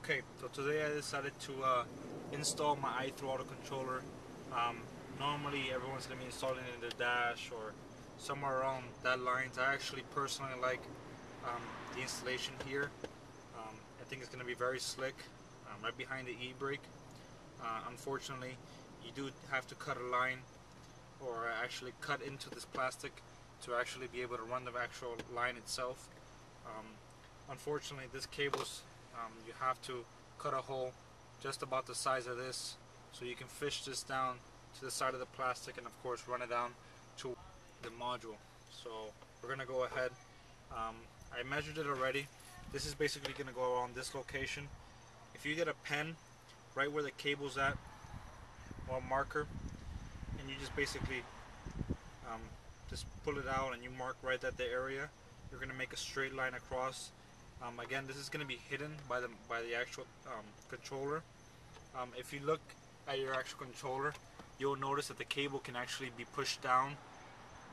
Okay, so today I decided to install my i-Throttle controller. Normally everyone's going to be installing it in their dash or somewhere around that lines. I actually personally like the installation here. I think it's going to be very slick, right behind the e-brake. Unfortunately, you do have to cut a line or actually cut into this plastic to actually be able to run the actual line itself. Unfortunately, this cable's you have to cut a hole just about the size of this so you can fish this down to the side of the plastic and of course run it down to the module. So we're gonna go ahead. I measured it already. This is basically gonna go around this location. If you get a pen right where the cable's at or a marker and you just basically just pull it out and you mark right at the area, you're gonna make a straight line across. Again, this is going to be hidden by the actual controller. If you look at your actual controller, you'll notice that the cable can actually be pushed down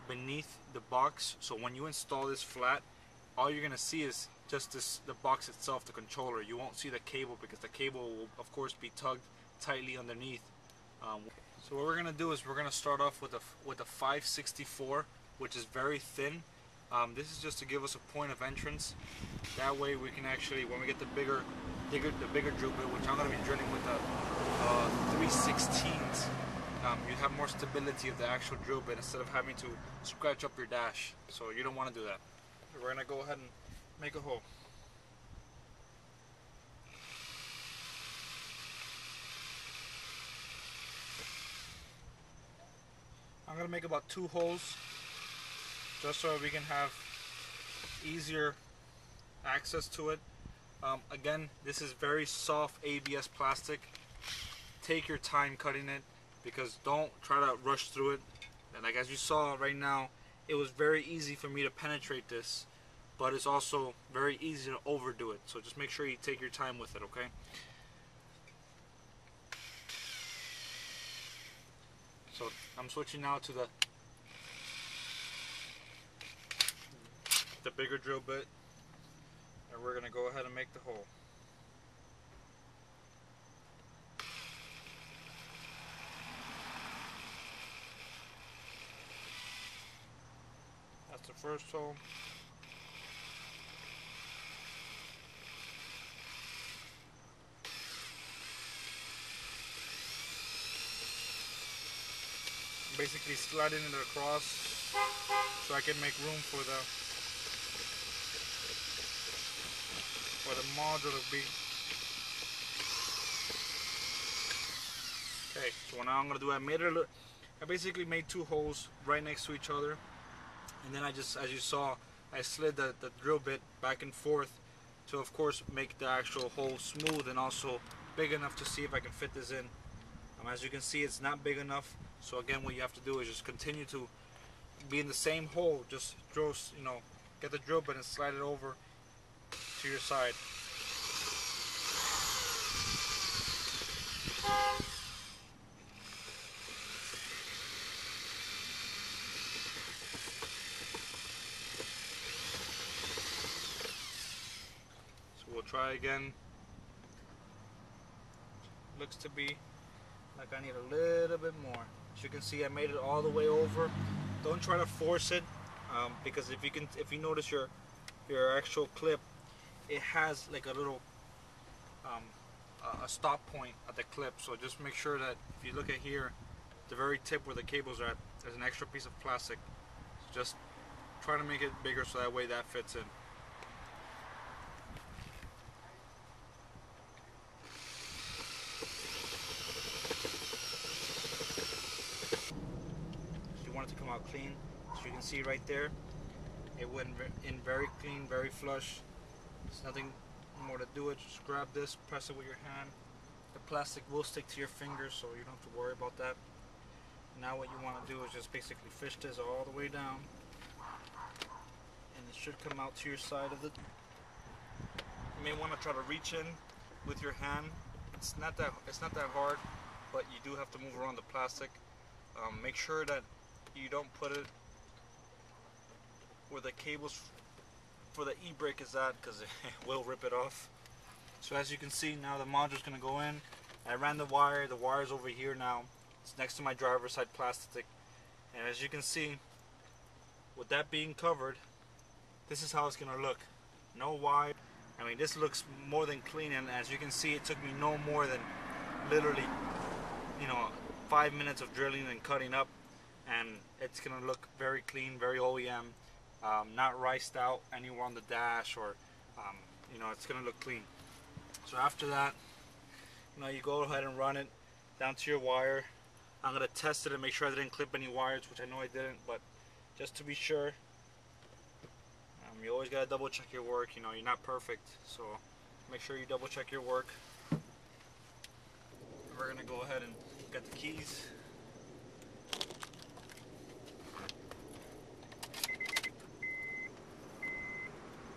beneath the box. So when you install this flat, all you're going to see is just the box itself, the controller. You won't see the cable because the cable will of course be tugged tightly underneath. So what we're going to do is we're going to start off with a 564, which is very thin. This is just to give us a point of entrance. That way we can actually, when we get the bigger drill bit, which I'm going to be drilling with a 3/16, you have more stability of the actual drill bit instead of having to scratch up your dash. So you don't want to do that. We're going to go ahead and make a hole. I'm going to make about 2 holes just so we can have easier access to it. Again, this is very soft ABS plastic. Take your time cutting it because don't try to rush through it. And like as you saw right now, it was very easy for me to penetrate this, but it's also very easy to overdo it. So just make sure you take your time with it, okay? So I'm switching now to the bigger drill bit, and we're going to go ahead and make the hole. That's the first hole. Basically sliding it across so I can make room for the module to be. Okay, so now I'm gonna do, I basically made 2 holes right next to each other, and then I just, as you saw, I slid the drill bit back and forth to of course make the actual hole smooth and also big enough to see if I can fit this in. As you can see, it's not big enough, so again what you have to do is just continue to be in the same hole. Just drill, get the drill bit and slide it over to your side. So we'll try again. Looks to be like I need a little bit more. As you can see, I made it all the way over. Don't try to force it, because if you notice your actual clip, it has like a little a stop point at the clip. So just make sure that if you look at here, the very tip where the cables are at, there's an extra piece of plastic. So just try to make it bigger so that way that fits in. Want it to come out clean. As you can see right there, it went in very clean, very flush. There's nothing more to do it. Just grab this, press it with your hand. The plastic will stick to your fingers, so you don't have to worry about that. Now what you want to do is just basically fish this all the way down, and it should come out to your side of it. You may want to try to reach in with your hand. It's not that hard, but you do have to move around the plastic. Make sure that you don't put it where the cables for the e-brake is at, because it will rip it off. So as you can see, now the module's going to go in. I ran the wire's over here now. It's next to my driver's side plastic. And as you can see, with that being covered, this is how it's going to look. No wire. I mean, this looks more than clean, and as you can see, it took me no more than literally, 5 minutes of drilling and cutting up, and it's going to look very clean, very OEM, not riced out anywhere on the dash, or it's going to look clean. So after that, you go ahead and run it down to your wire. I'm going to test it and make sure I didn't clip any wires, which I know I didn't, but just to be sure, you always got to double check your work. You're not perfect, so make sure you double check your work. We're going to go ahead and get the keys.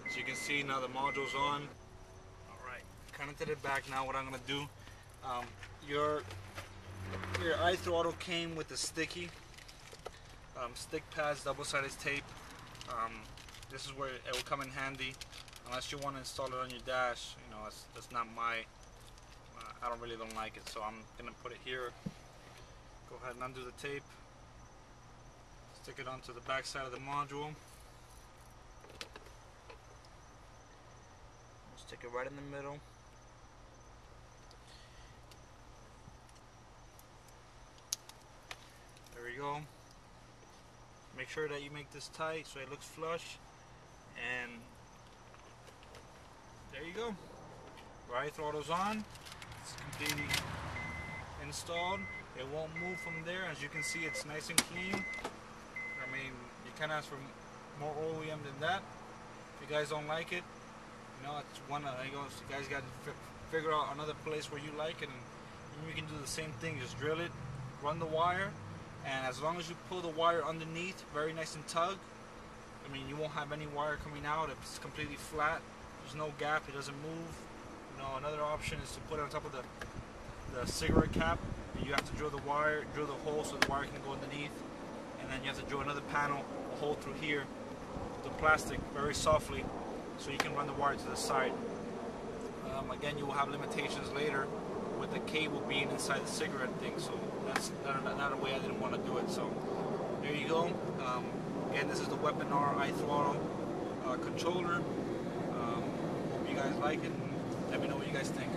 As you can see, now the module's on. Alright, connected it back. Now what I'm going to do, your I-Throttle came with the sticky stick pads, double-sided tape. This is where it will come in handy, unless you want to install it on your dash. That's not my, I don't like it, so I'm gonna put it here. Go ahead and undo the tape, stick it onto the back side of the module, stick it right in the middle. There we go. Make sure that you make this tight so it looks flush, and there you go. Right, throttle's on. It's completely installed. It won't move from there. As you can see, it's nice and clean. I mean, you can't ask for more OEM than that. If you guys don't like it, it's one of you guys got to figure out another place where you like it, and you can do the same thing. Just drill it, run the wire. And as long as you pull the wire underneath, very nice and tug, I mean, you won't have any wire coming out. It's completely flat. There's no gap. It doesn't move. Another option is to put it on top of the cigarette cap. And you have to drill the hole so the wire can go underneath. And then you have to drill another panel, a hole through here, the plastic very softly, so you can run the wire to the side. Again, you will have limitations later with the cable being inside the cigarette thing, so that's not a way I didn't want to do it. So there you go. Again, this is the Weapon R I-Throttle controller. Hope you guys like it, and let me know what you guys think.